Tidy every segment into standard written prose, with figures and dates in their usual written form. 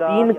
3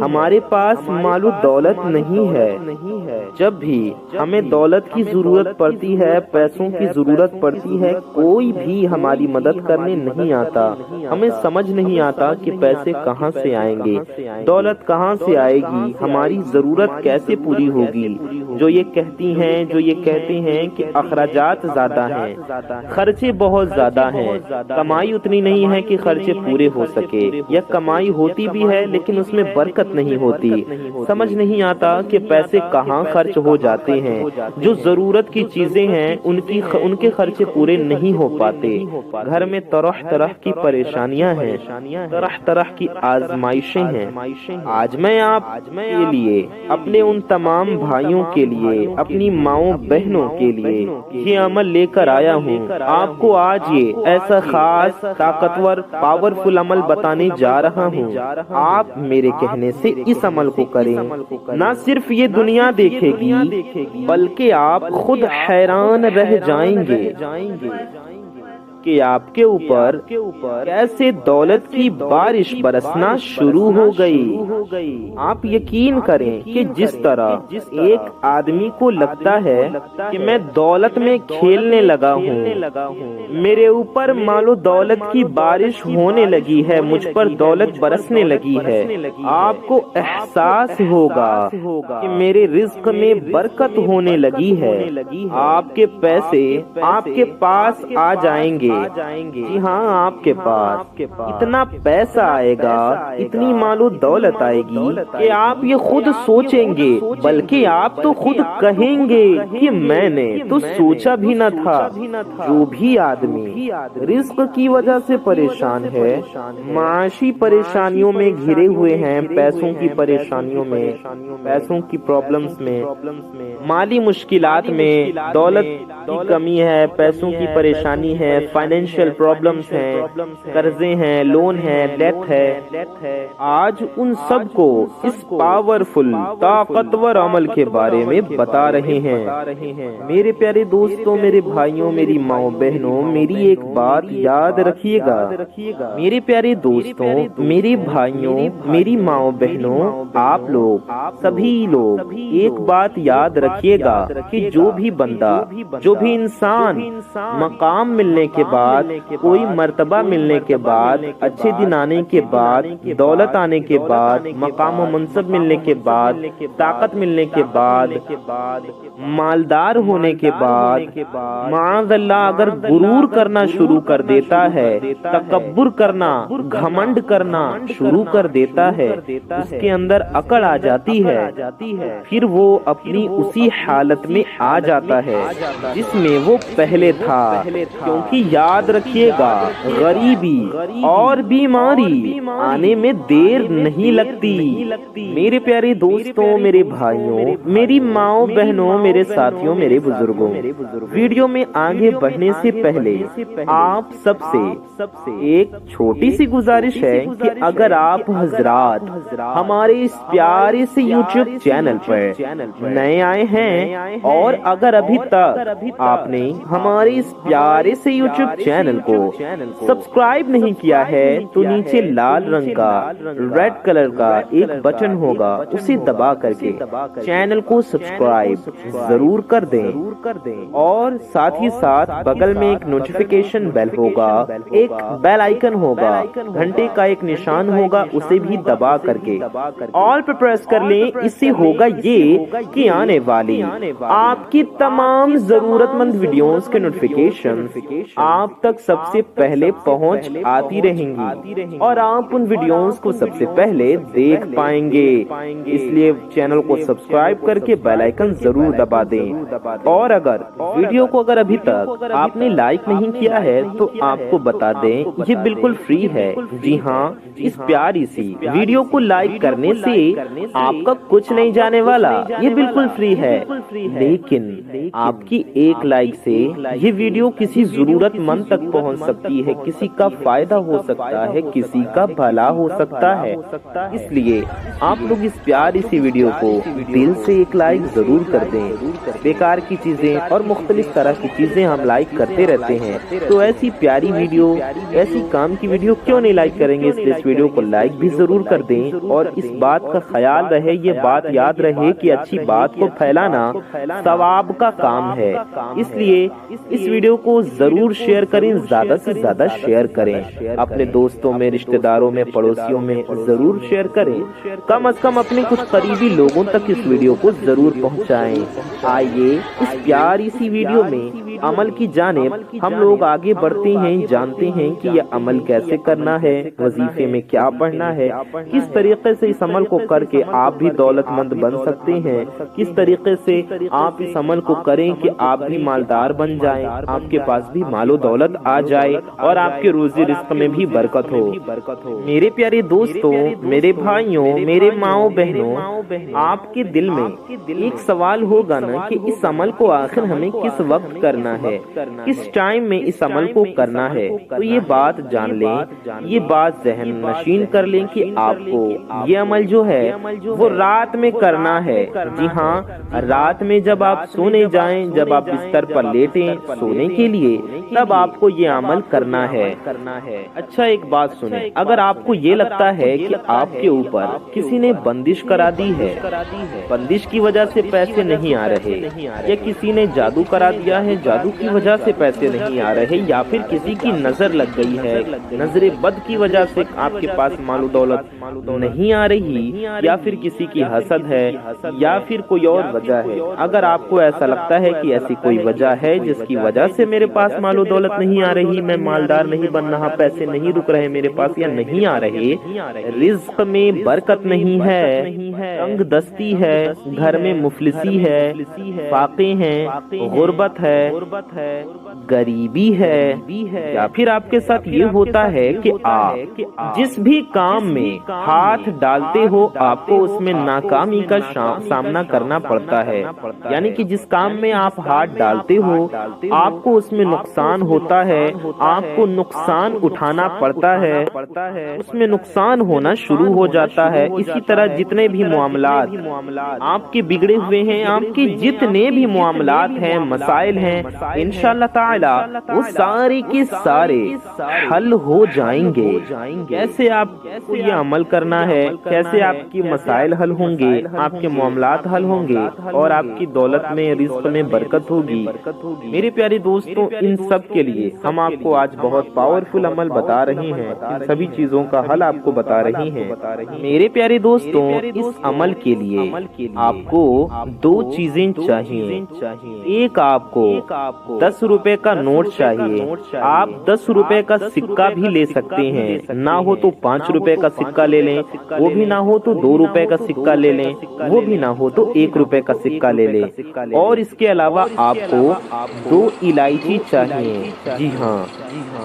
ہمارے پاس مال و دولت نہیں ہے۔ جب بھی ہمیں دولت کی ضرورت پڑتی ہے، پیسوں کی ضرورت پڑتی ہے، کوئی بھی ہماری مدد کرنے نہیں آتا۔ ہمیں سمجھ نہیں آتا کہ پیسے کہاں سے آئیں گے، دولت کہاں سے آئے گی، ہماری ضرورت کیسے پوری ہوگی۔ جو یہ کہتے ہیں کہ اخراجات زیادہ ہیں، خرچے بہت زیادہ ہیں، کمائی اتنی نہیں ہے کہ خرچے پورے ہو سکے، یا کمائی ہوتی بھی ہے لیکن اس میں برکت نہیں ہوتی۔ سمجھ نہیں آتا کہ پیسے کہاں خرچ ہو جاتے ہیں، جو ضرورت کی چیزیں ہیں ان کے خرچے پورے نہیں ہو پاتے۔ گھر میں طرح طرح کی پریشانیاں ہیں، طرح طرح کی آزمائشیں ہیں۔ آج میں آپ کے لیے، اپنے ان تمام بھائیوں کے لیے، اپنی ماؤں بہنوں کے لیے یہ عمل لے کر آیا ہوں۔ آپ کو آج یہ ایسا خاص طاقتور پاورفل عمل بتانے جا رہا ہوں۔ آپ میرے کہنے سے اس عمل کو کریں، نہ صرف یہ دنیا دیکھے گی بلکہ آپ خود حیران رہ جائیں گے کہ آپ کے اوپر کیسے دولت کی بارش برسنا شروع ہو گئی۔ آپ یقین کریں کہ جس طرح ایک آدمی کو لگتا ہے کہ میں دولت میں کھیلنے لگا ہوں، میرے اوپر مال و دولت کی بارش ہونے لگی ہے، مجھ پر دولت برسنے لگی ہے، آپ کو احساس ہوگا کہ میرے رزق میں برکت ہونے لگی ہے، آپ کے پیسے آپ کے پاس آ جائیں گے۔ جی ہاں، آپ کے پاس اتنا پیسہ آئے گا، اتنی مال و دولت آئے گی کہ آپ یہ خود سوچیں گے، بلکہ آپ تو خود کہیں گے کہ میں نے تو سوچا بھی نہ تھا۔ جو بھی آدمی رزق کی وجہ سے پریشان ہے، معاشی پریشانیوں میں گھرے ہوئے ہیں، پیسوں کی پریشانیوں میں، پیسوں کی پرابلمز میں، مالی مشکلات میں، دولت کی کمی ہے، پیسوں کی پریشانی ہے، فائنینشیل پرابلمز ہیں، قرضے ہیں، لون ہے، ڈیٹ ہے، آج ان سب کو اس پاورفل طاقتور عمل کے بارے میں بتا رہے ہیں۔ میرے پیارے دوستوں، میرے بھائیوں، میری ماؤں بہنوں، میری ایک بات یاد رکھیے گا۔ میرے پیارے دوستوں، میرے بھائیوں، میری ماؤں بہنوں، آپ لوگ سبھی لوگ ایک بات یاد رکھیے گا کہ جو بھی بندہ، جو بھی انسان مقام ملنے کے بعد، کوئی مرتبہ ملنے کے بعد، اچھے دن آنے کے بعد، دولت آنے کے بعد، مقام و منصب ملنے کے بعد، طاقت ملنے کے بعد، مالدار ہونے کے بعد، معاذ اللہ اگر غرور کرنا شروع کر دیتا ہے، تکبر کرنا، گھمنڈ کرنا شروع کر دیتا ہے، اس کے اندر اکڑ آ جاتی ہے، پھر وہ اپنی اسی حالت میں آ جاتا ہے جس میں وہ پہلے تھا۔ کیونکہ یاد رکھیے گا، غریبی اور بیماری آنے میں دیر نہیں لگتی۔ میرے پیارے دوستوں، میرے بھائیوں، میری ماؤں بہنوں، میرے ساتھیوں، میرے بزرگوں، ویڈیو میں آگے بڑھنے سے پہلے آپ سب سے ایک چھوٹی سی گزارش ہے کہ اگر آپ حضرات ہمارے اس پیارے سے یوٹیوب چینل پر نئے آئے ہیں اور اگر ابھی تک آپ نے ہمارے اس پیارے سے یوٹیوب چینل کو سبسکرائب نہیں کیا ہے تو نیچے لال رنگ کا ریڈ کلر کا ایک بٹن ہوگا، اسے دبا کر کے چینل کو سبسکرائب ضرور کر دیں، اور ساتھ ہی ساتھ بغل میں ایک نوٹیفیکیشن بیل ہوگا، ایک بیل آئیکن ہوگا، گھنٹے کا ایک نشان ہوگا، اسے بھی دبا کر کے آل پر پریس کر لیں۔ اس سے ہوگا یہ کہ آنے والی آپ کی تمام ضرورت مند ویڈیوز کے نوٹیفیکیشن آپ تک سب سے پہلے پہنچ آتی رہیں گی اور آپ ان ویڈیوز کو سب سے پہلے دیکھ پائیں گے۔ اس لیے چینل کو سبسکرائب کر کے بیل آئیکن ضرور دبا دیں، اور اگر ویڈیو کو اگر ابھی تک آپ نے لائک نہیں کیا ہے تو آپ کو بتا دیں یہ بالکل فری ہے۔ جی ہاں، اس پیاری سی ویڈیو کو لائک کرنے سے آپ کا کچھ نہیں جانے والا، یہ بالکل فری ہے، لیکن آپ کی ایک لائک سے یہ ویڈیو کسی ضرورت مند تک پہنچ سکتی ہے، کسی کا فائدہ ہو سکتا ہے، کسی کا بھلا ہو سکتا ہے۔ اس لیے آپ لوگ اس پیاری سی ویڈیو کو دل سے ایک لائک ضرور کر دیں۔ بیکار کی چیزیں اور مختلف طرح کی چیزیں ہم لائک کرتے رہتے ہیں، تو ایسی پیاری ویڈیو، ایسی کام کی ویڈیو کیوں نہیں لائک کریں گے؟ اس لیے اس ویڈیو کو لائک بھی ضرور کر دیں، اور اس بات کا خیال رہے، یہ بات یاد رہے کہ اچھی بات کو پھیلانا ثواب کا کام ہے۔ اس لیے اس ویڈیو کو ضرور شیئر کریں، زیادہ سے زیادہ شیئر کریں، اپنے دوستوں میں، رشتہ داروں میں، پڑوسیوں میں ضرور شیئر کریں، کم از کم اپنے کچھ قریبی لوگوں تک اس ویڈیو کو ضرور پہنچائیں۔ آئیے اس پیاری سی ویڈیو میں عمل کی جانب ہم لوگ آگے بڑھتے ہیں، جانتے ہیں کہ یہ عمل کیسے کرنا ہے، وظیفے میں کیا پڑھنا ہے، کس طریقے سے اس عمل کو کر کے آپ بھی دولت مند بن سکتے ہیں، کس طریقے سے آپ اس عمل کو کریں کہ آپ بھی مالدار بن جائیں، آپ کے پاس بھی مال و دولت آ جائے اور آپ کے روزی رزق میں بھی برکت ہو۔ میرے پیارے دوستوں، میرے بھائیوں، میرے ماؤں بہنوں، آپ کے دل میں ایک سوال ہوگا نا کہ اس عمل کو آخر ہمیں کس وقت کرنا ہے، کس ٹائم میں اس عمل کو کرنا ہے؟ تو یہ بات جان لیں، یہ بات ذہن نشین کر لیں کہ آپ کو یہ عمل جو ہے وہ رات میں کرنا ہے۔ جی ہاں، رات میں جب آپ سونے جائیں، جب آپ بستر پر لیٹیں سونے کے لیے، تب آپ کو یہ عمل کرنا ہے۔ اچھا ایک بات سنیں، اگر آپ کو یہ لگتا ہے کہ آپ کے اوپر کسی نے بندش کرا دی ہے، بندش کی وجہ سے پیسے نہیں آ رہے، یا کسی نے جادو کرا دیا ہے، جادو کی وجہ سے پیسے نہیں آ رہے، یا پھر کسی کی نظر لگ گئی ہے، نظر بد کی وجہ سے آپ کے پاس مال و دولت نہیں آ رہی، یا پھر کسی کی حسد ہے، یا پھر کوئی اور وجہ ہے، اگر آپ کو ایسا لگتا ہے کہ ایسی کوئی وجہ ہے جس کی وجہ سے میرے پاس مال و دولت نہیں آ رہی، میں مالدار نہیں بن رہا، پیسے نہیں رک رہے میرے پاس یا نہیں آ رہے، رزق میں برکت نہیں ہے، تنگ دستی ہے، گھر میں مفلسی ہے، فاقے ہیں، غربت ہے، غریبی ہے، یا پھر آپ کے ساتھ یہ ہوتا ہے کہ آپ جس بھی کام میں ہاتھ ڈالتے ہو آپ کو اس میں ناکامی کا سامنا کرنا پڑتا ہے، یعنی کہ جس کام میں آپ ہاتھ ڈالتے ہو آپ کو اس میں نقصان ہوتا ہے، آپ کو نقصان اٹھانا پڑتا ہے، اس میں نقصان ہونا شروع ہو جاتا ہے۔ اسی طرح جتنے بھی معاملات آپ کے بگڑے ہوئے ہیں، آپ کے جتنے بھی معاملات ہیں، مسائل ہیں، انشاءاللہ تعالی وہ سارے کے سارے حل ہو جائیں گے۔ کیسے آپ کو یہ عمل کرنا ہے، کیسے آپ کی مسائل حل ہوں گے، آپ کے معاملات حل ہوں گے، اور آپ کی دولت میں، رزق میں برکت ہوگی۔ میرے پیارے دوستوں، ان سب کے لیے ہم آپ کو آج بہت پاورفل عمل بتا رہے ہیں، ان سبھی چیزوں کا حل آپ کو بتا رہے ہیں۔ میرے پیارے دوستوں، اس عمل کے لیے آپ کو دو چیزیں چاہیے۔ ایک آپ کو 10 روپے کا نوٹ چاہیے، آپ 10 روپے کا سکہ بھی لے سکتے ہیں، نہ ہو تو 5 روپے کا سکہ لے لیں، وہ بھی نہ ہو تو 2 روپے کا سکہ لے لیں، وہ بھی نہ ہو تو 1 روپے کا سکہ لے لیں، اور اس کے علاوہ آپ کو 2 الائچی چاہیے۔ جی ہاں،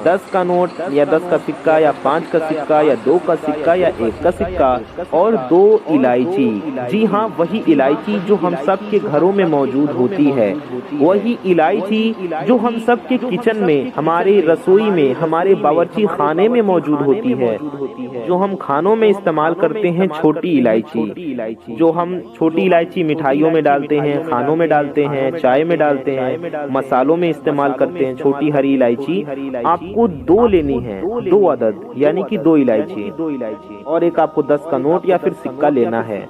10 کا نوٹ یا 10 کا سکہ یا 5 کا سکہ یا 2 کا سکہ یا 1 کا سکہ اور 2 الائچی۔ جی ہاں، وہی الائچی جو ہم سب کے گھروں میں موجود ہوتی ہے، وہی الائچی جو ہم سب کے کچن میں، ہمارے رسوئی میں، ہمارے باورچی خانے میں موجود ہوتی ہے، جو ہم کھانوں میں استعمال کرتے ہیں، چھوٹی الائچی، جو ہم چھوٹی الائچی مٹھائیوں میں ڈالتے ہیں، کھانوں میں ڈالتے ہیں، چائے میں ڈالتے ہیں، مسالوں میں استعمال کرتے ہیں، چھوٹی ہری الائچی آپ کو 2 لینی ہے، 2 عدد، یعنی کہ 2 الائچی، اور ایک آپ کو 10 کا نوٹ یا پھر سکہ لینا ہے۔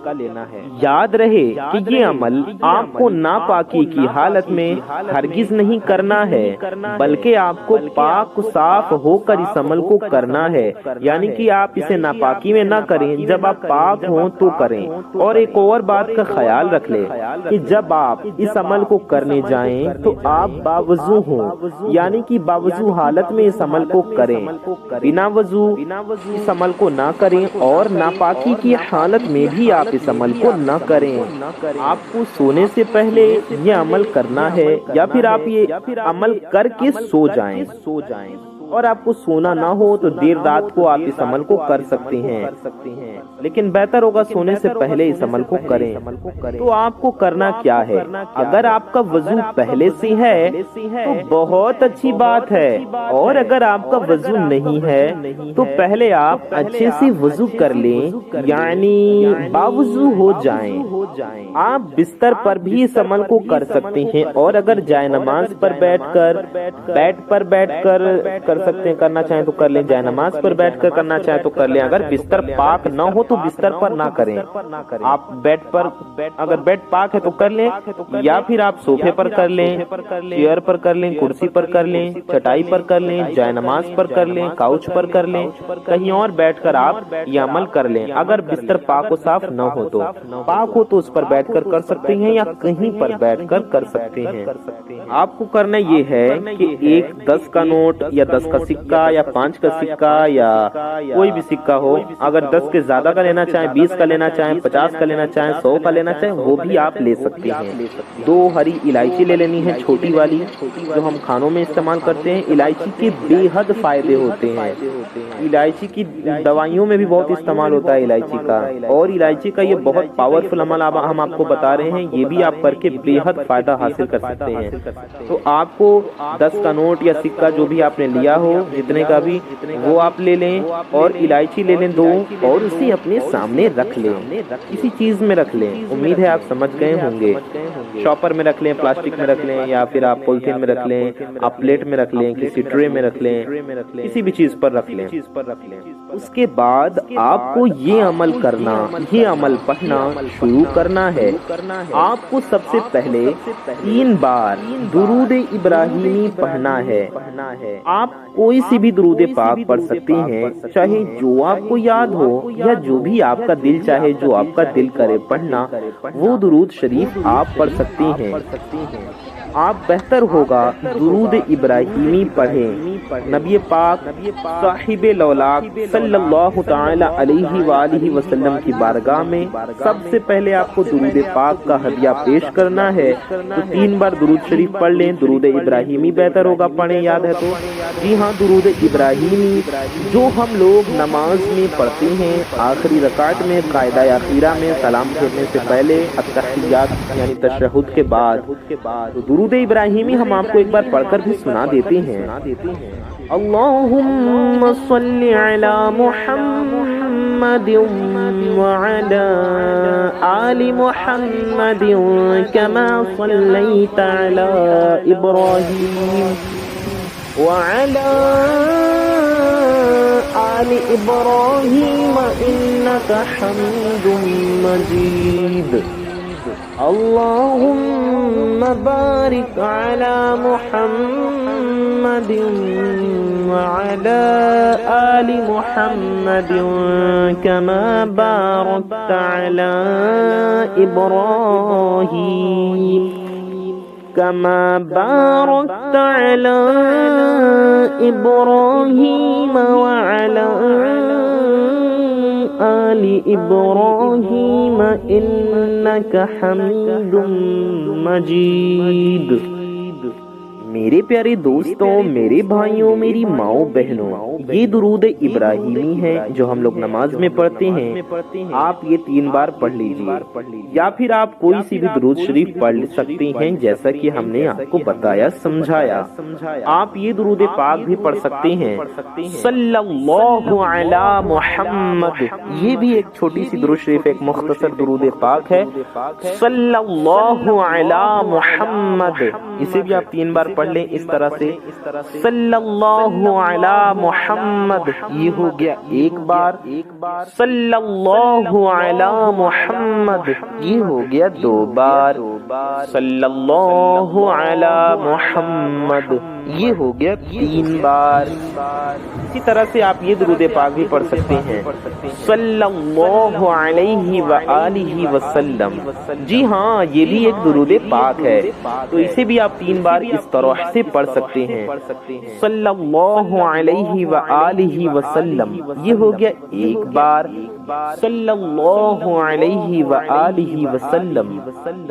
یاد رہے کہ یہ عمل آپ کو ناپاکی کی حالت میں ہرگز نہیں کرنا ہے، بلکہ آپ کو پاک صاف ہو کر اس عمل کو کرنا ہے، یعنی کہ آپ اسے ناپاکی میں نہ کریں، جب آپ پاک ہوں تو کریں۔ اور ایک اور بات کا خیال رکھ لیں کہ جب آپ اس عمل کو کرنے جائیں تو آپ باوضو ہوں، یعنی کہ باوضو حالت میں اس عمل کو کریں، بنا وضو اس عمل کو نہ کریں، اور ناپاکی کی حالت میں بھی آپ اس عمل کو نہ کریں۔ آپ کو سونے سے پہلے یہ عمل کرنا ہے، یا پھر آپ یہ عمل کر کے سو جائیں۔ اور آپ کو سونا نہ ہو تو دیر رات کو آپ اس عمل کو کر سکتے ہیں، لیکن بہتر ہوگا سونے سے پہلے اس عمل کو کریں۔ تو آپ کو کرنا کیا ہے؟ اگر آپ کا وضو پہلے سے ہے تو بہت اچھی بات ہے، اور اگر آپ کا وضو نہیں ہے تو پہلے آپ اچھے سے وضو کر لیں، یعنی باوضو ہو جائیں۔ آپ بستر پر بھی اس عمل کو کر سکتے ہیں، اور اگر جائے نماز پر بیٹھ کر کر سکتے ہیں، کرنا چاہیں تو کر لیں، جائے نماز پر بیٹھ کر کرنا چاہیں تو کر لیں۔ اگر بستر پاک نہ ہو تو بستر پر نہ کریں، آپ بیڈ پر، اگر بیڈ پاک ہے تو کر لیں، یا پھر آپ صوفے پر کر لیں، چیئر پر کر لیں، کرسی پر کر لیں، چٹائی پر کر لیں، جائے نماز پر کر لیں، کاؤچ پر کر لیں، کہیں اور بیٹھ کر آپ یہ عمل کر لیں۔ اگر بستر پاک و صاف نہ ہو تو پاک ہو تو اس پر بیٹھ کر کر سکتے ہیں، یا کہیں پر بیٹھ کر کر سکتے ہیں۔ آپ کو کرنا یہ ہے کہ ایک 10 کا نوٹ یا 10 کا سکہ یا 5 کا سکہ یا کوئی بھی سکہ ہو، اگر 10 کے زیادہ کا لینا چاہیں، 20 کا لینا چاہیں، 50 کا لینا چاہیں، 100 کا لینا چاہیں، وہ بھی آپ لے سکتے ہیں۔ 2 ہری الائچی لے لینی ہے، چھوٹی والی جو ہم کھانوں میں استعمال کرتے ہیں۔ الائچی کے بے حد فائدے ہوتے ہیں، الائچی کی دوائیوں میں بھی بہت استعمال ہوتا ہے الائچی کا، اور الائچی کا یہ بہت پاورفل عمل ہم آپ کو بتا رہے ہیں، یہ بھی آپ کر کے بے حد فائدہ حاصل کر سکتے ہیں۔ تو آپ کو 10 کا نوٹ یا سکہ جو بھی آپ نے لیا ہو، جتنے کا بھی، وہ آپ لے لیں، اور الائچی لے لیں 2، اور اسے اپنے سامنے رکھ لیں، کسی چیز میں رکھ لیں۔ امید ہے آپ سمجھ گئے ہوں گے، شاپر میں رکھ لیں، پلاسٹک میں رکھ لیں، یا پھر آپ پولیتھین میں رکھ لیں، آپ پلیٹ میں رکھ لیں، کسی ٹرے میں رکھ لیں، کسی بھی چیز پر رکھ لیں۔ اس کے بعد آپ کو یہ عمل کرنا، یہ عمل پڑھنا شروع کرنا ہے۔ آپ کو سب سے پہلے 3 بار درود ابراہیمی پڑھنا ہے۔ آپ کوئی سی بھی درود پاک پڑھ سکتے ہیں، چاہے جو آپ کو یاد ہو یا جو بھی آپ کا دل چاہے، جو آپ کا دل کرے پڑھنا، وہ درود شریف آپ پڑھ سکتے ہیں۔ آپ بہتر ہوگا درود ابراہیمی پڑھیں۔ نبی پاک صاحب لولاک صلی اللہ تعالی علیہ وآلہ وسلم کی بارگاہ میں سب سے پہلے آپ کو درود پاک کا ہدیہ پیش کرنا ہے، تو 3 بار درود شریف پڑھ لیں۔ درود ابراہیمی بہتر ہوگا پڑھیں، یاد ہے تو؟ جی ہاں، درود ابراہیمی جو ہم لوگ نماز میں پڑھتے ہیں، آخری رکعت میں، قاعدہ اخیرہ میں، سلام پھیرنے سے پہلے، التحیات یعنی تشہد کے بعد، درود ابراہیمی ہم آپ کو ایک بار پڑھ کر بھی سنا دیتے ہیں۔ اللہم صلی علی محمد وعلی آل محمد کما صلیت علی ابراہیم وعلی آل ابراہیم انک حمید مجید۔ اللہم بارک علی محمد وعلی آل محمد کما بارکت علی ابراہیم كما باركت على إبراهيم وعلى آل إبراهيم إنك حميد مجيد۔ میرے پیارے دوستوں، میرے بھائیوں، میری ماؤں بہنوں، یہ درود ابراہیمی ہے جو ہم لوگ نماز میں پڑھتے ہیں۔ آپ یہ 3 بار پڑھ لیجئے، یا پھر آپ کوئی سی بھی درود شریف پڑھ سکتے ہیں جیسا کہ ہم نے آپ کو بتایا، سمجھایا۔ آپ یہ درود پاک بھی پڑھ سکتے ہیں، صلی اللہ علی محمد، یہ بھی ایک چھوٹی سی درود شریف، ایک مختصر درود پاک ہے، صلی اللہ علی محمد، اسے بھی آپ 3 بار پڑھ لیں اس طرح سے، صلی اللہ علی محمد، یہ ہو گیا 1 بار، صلی اللہ علی محمد، یہ ہو گیا 2 بار، صلی اللہ علی محمد، یہ ہو گیا 3 بار۔ اسی طرح سے آپ یہ درود پاک بھی پڑھ سکتے ہیں، صلی اللہ علیہ وآلہ وسلم۔ جی ہاں، یہ بھی ایک درود پاک ہے، تو اسے بھی آپ 3 بار اس طرح سے پڑھ سکتے ہیں، صلی اللہ علیہ وآلہ وسلم، یہ ہو گیا 1 بار، صلی اللہ علیہ وآلہ وسلم،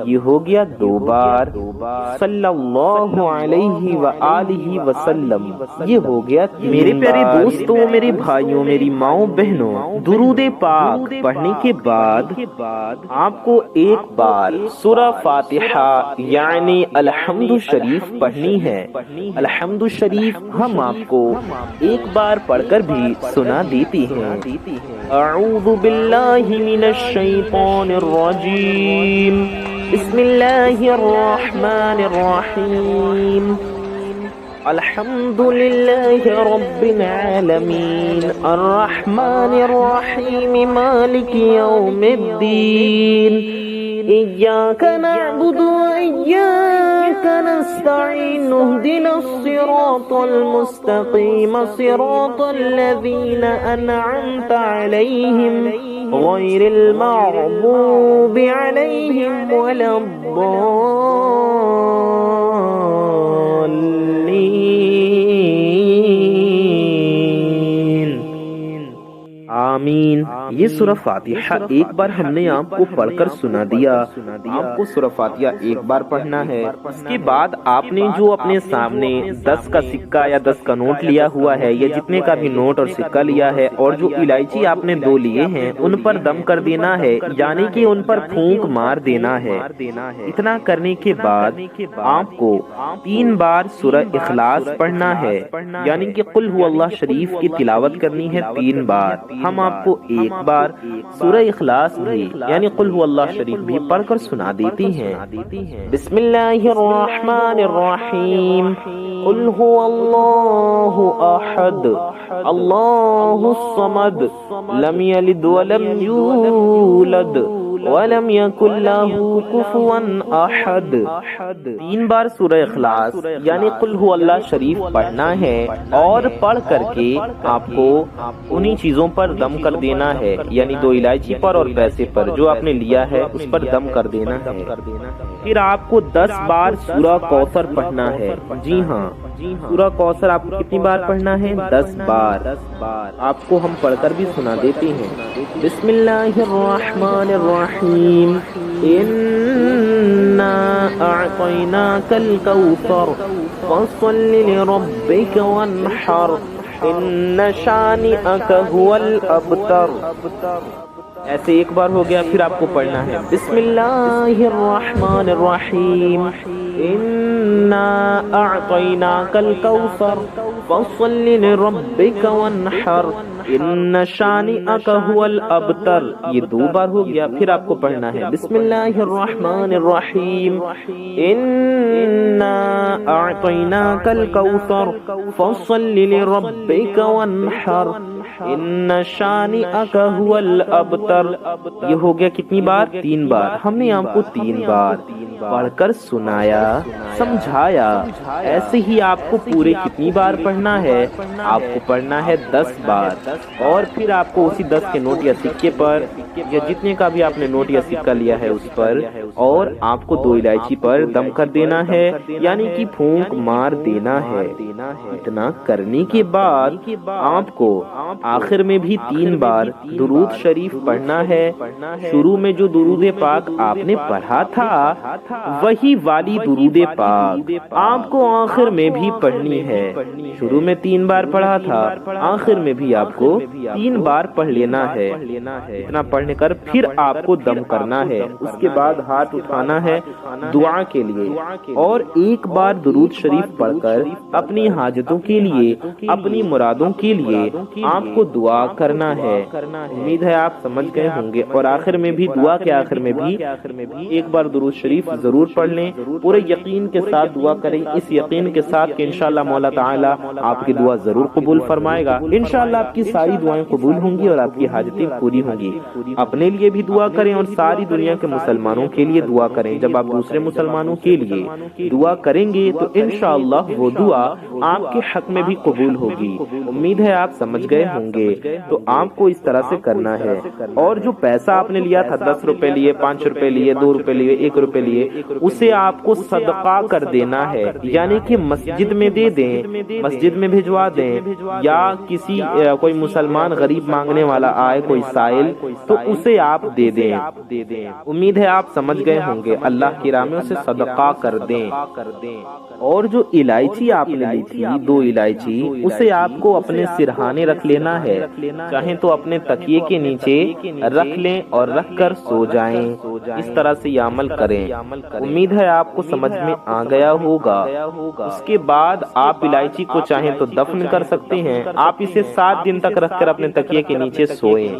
یہ ہو گیا 2 بار صلی اللہ علیہ وآلہ وسلم، یہ ہو گیا 3 بار۔ میرے پیارے دوستوں، میرے بھائیوں، میری ماؤں بہنوں، درود پاک پڑھنے کے بعد آپ کو 1 بار سورہ فاتحہ یعنی الحمد شریف پڑھنی ہے۔ الحمد شریف ہم آپ کو 1 بار پڑھ کر بھی سنا دیتی ہیں۔ اعوذ باللہ من الشیطان الرجیم، بسم اللہ الرحمن الرحیم، الحمد للہ رب العالمین، الرحمن الرحیم، مالک یوم الدین، ایاک نعبد وإیاک نستعین، اہدنا الصراط المستقیم، صراط الذین انعمت علیہم غیر المغضوب علیہم ولا آمین۔ یہ سورہ فاتحہ 1 بار ہم نے آپ کو پڑھ کر سنا دیا۔ آپ کو سورہ فاتحہ 1 بار پڑھنا ہے۔ اس کے بعد آپ نے جو اپنے سامنے 10 کا سکہ یا 10 کا نوٹ لیا ہوا ہے، یا جتنے کا بھی نوٹ اور سکہ لیا ہے، اور جو الائچی آپ نے 2 لیے ہیں، ان پر دم کر دینا ہے، یعنی کہ ان پر پھونک مار دینا ہے۔ اتنا کرنے کے بعد آپ کو 3 بار سورہ اخلاص پڑھنا ہے، یعنی کہ قل هو اللہ شریف کی تلاوت کرنی ہے 3 بار۔ ہم آپ کو 1 بار سورہ اخلاص بھی یعنی قل هو اللہ شریف بھی پڑھ کر سنا دیتی ہیں۔ بسم اللہ الرحمن الرحیم، قل هو اللہ احد اللہ الصمد لم یلد ولم یولد وَلَمْ يَكُنْ لَهُ كُفُوًا أَحَدٌ۔ 3 بار سورہ اخلاص یعنی قل هو اللہ شریف پڑھنا ہے، اور پڑھ کر کے آپ کو انہی چیزوں پر دم کر دینا ہے، یعنی 2 الائچی پر اور پیسے پر جو آپ نے لیا ہے اس پر دم کر دینا ہے۔ پھر آپ کو 10 بار سورہ کوثر پڑھنا ہے۔ جی ہاں، سورہ کوثر آپ کو کتنی بار پڑھنا ہے؟ 10 بار۔ آپ کو ہم پڑھ کر بھی سنا دیتے ہیں۔ بسم اللہ الرحمن الرحیم، انا اعطیناک الکوثر فصل لربک وانحر ان شانئک هو الابتر۔ ایسے 1 بار ہو گیا۔ پھر آپ کو پڑھنا ہے بسم اللہ الرحمن الرحیم، انا اعطیناک الکوثر فصل لربک وانحر ان شانئک هو الابتر۔ یہ 2 بار ہو گیا۔ پھر آپ کو پڑھنا ہے بسم اللہ الرحمن الرحیم، انا اعطیناک الکوثر فصل لربک وانحر ان شانئک هو الابتر۔ یہ ہو گیا کتنی بار؟ 3 بار۔ ہم نے آپ کو 3 بار پڑھ کر سنایا، سمجھایا۔ ایسے ہی آپ کو پورے کتنی بار پڑھنا ہے؟ آپ کو پڑھنا ہے 10 بار، اور پھر آپ کو اسی 10 کے نوٹ یا سکے پر، یا جتنے کا بھی آپ نے نوٹ یا سکہ لیا ہے اس پر، اور آپ کو 2 الائچی پر دم کر دینا ہے، یعنی کہ پھونک مار دینا ہے۔ اتنا کرنے کے بعد آپ کو آخر میں بھی 3 بار درود شریف پڑھنا ہے۔ شروع میں جو درود پاک آپ نے پڑھا تھا وہی والی درود پاک آپ کو آخر میں بھی پڑھنی ہے۔ شروع میں 3 بار پڑھا تھا، آخر میں بھی آپ کو 3 بار پڑھ لینا ہے۔ اتنا پڑھنے کر پھر آپ کو دم کرنا ہے۔ اس کے بعد ہاتھ اٹھانا ہے دعا کے لیے، اور 1 بار درود شریف پڑھ کر اپنی حاجتوں کے لیے، اپنی مرادوں کے لیے آپ کو دعا کرنا ہے۔ امید ہے آپ سمجھ گئے ہوں گے۔ اور آخر میں بھی، دعا کے آخر میں بھی 1 بار درود شریف ضرور پڑھ لیں۔ پورے یقین کے ساتھ دعا کریں، اس یقین کے ساتھ کہ انشاءاللہ مولا تعالی آپ کی دعا ضرور قبول فرمائے گا۔ انشاءاللہ آپ کی ساری دعائیں قبول ہوں گی اور آپ کی حاجتیں پوری ہوں گی۔ اپنے لیے بھی دعا کریں اور ساری دنیا کے مسلمانوں کے لیے دعا کریں۔ جب آپ دوسرے مسلمانوں کے لیے دعا کریں گے تو انشاءاللہ وہ دعا آپ کے حق میں بھی قبول ہوگی۔ امید ہے آپ سمجھ گئے ہوں گے۔ ہوں گے؟ تو آپ کو اس طرح سے کرنا ہے، اور جو پیسہ آپ نے لیا تھا 10 روپے لیے، 5 روپے لیے، 2 روپے لیے، 1 روپے لیے، اسے آپ کو صدقہ کر دینا ہے، یعنی کہ مسجد میں دے دیں، مسجد میں بھجوا دیں، یا کسی کوئی مسلمان غریب مانگنے والا آئے، کوئی سائل، تو اسے آپ دے دیں۔ امید ہے آپ سمجھ گئے ہوں گے، اللہ کی راہ میں اسے صدقہ کر دیں۔ اور جو الائچی آپ نے لی تھی 2 الائچی، اسے آپ کو اپنے سرہانے رکھ لینا ہے، چاہیں تو اپنے تکیے کے نیچے رکھ لیں اور رکھ کر سو جائیں، اس طرح سے یہ عمل کریں۔ امید ہے آپ کو سمجھ میں آ گیا ہوگا۔ اس کے بعد آپ الائچی کو چاہیں تو دفن کر سکتے ہیں، آپ اسے 7 دن تک رکھ کر اپنے تکیے کے نیچے سوئیں،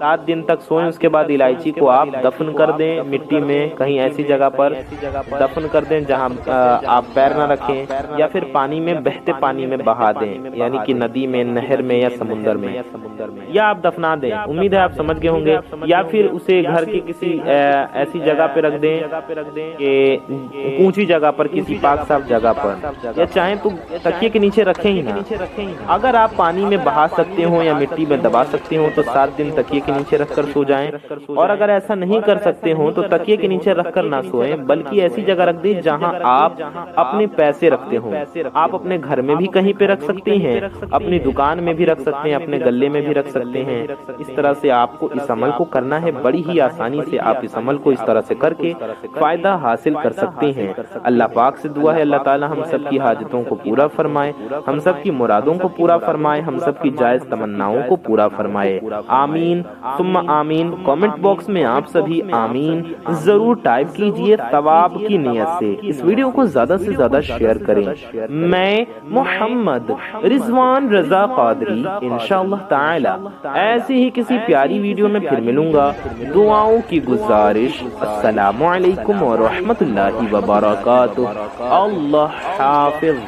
7 دن تک سوئیں۔ اس کے بعد الائچی کو آپ دفن کر دیں مٹی میں، کہیں ایسی جگہ پر دفن کر دیں جہاں آپ پیر نہ رکھیں، یا پھر پانی میں، بہتے پانی میں بہا دیں، یعنی کہ ندی میں، نہر میں یا سمندر میں، یا آپ دفنا دیں۔ امید ہے آپ سمجھ گئے ہوں گے۔ یا پھر اسے گھر کی کسی ایسی جگہ پہ رکھ دیں کہ اونچی جگہ پر، کسی پاک صاف جگہ پر، یا چاہیں تو تکیے کے نیچے رکھیں ہی نہ۔ اگر آپ پانی میں بہا سکتے ہوں یا مٹی میں دبا سکتے ہوں تو 7 دن تکیے کے نیچے رکھ کر سو جائیں، اور اگر ایسا نہیں کر سکتے ہوں تو تکیے کے نیچے رکھ کر نہ سوئیں، بلکہ ایسی جگہ رکھ دیں جہاں آپ اپنے پیسے رکھتے ہوں۔ آپ اپنے گھر میں بھی کہیں پہ رکھ سکتے ہیں، اپنی دکان میں بھی رکھ سکتے ہیں، اپنے گلے میں بھی رکھ سکتے ہیں۔ اس طرح سے آپ کو اس عمل کو کرنا ہے، بڑی ہی آسانی سے آپ اس عمل کو اس طرح سے کر کے فائدہ حاصل کر سکتے ہیں۔ اللہ پاک سے دعا ہے اللہ تعالی ہم سب کی حاجتوں کو پورا فرمائے، ہم سب کی مرادوں کو پورا فرمائے، ہم سب کی جائز تمناؤں کو پورا فرمائے، آمین ثم آمین۔ کامنٹ باکس میں آپ سبھی آمین ضرور ٹائپ کیجئے ثواب کی نیت سے۔ اس ویڈیو کو زیادہ سے زیادہ شیئر کریں۔ میں محمد رضوان رضا قادری انشاءاللہ تعالی ایسی ہی کسی پیاری ویڈیو میں پھر ملوں گا۔ دعاؤں کی گزارش، السلام علیکم ورحمۃ اللہ وبرکاتہ۔ اللہ حافظ۔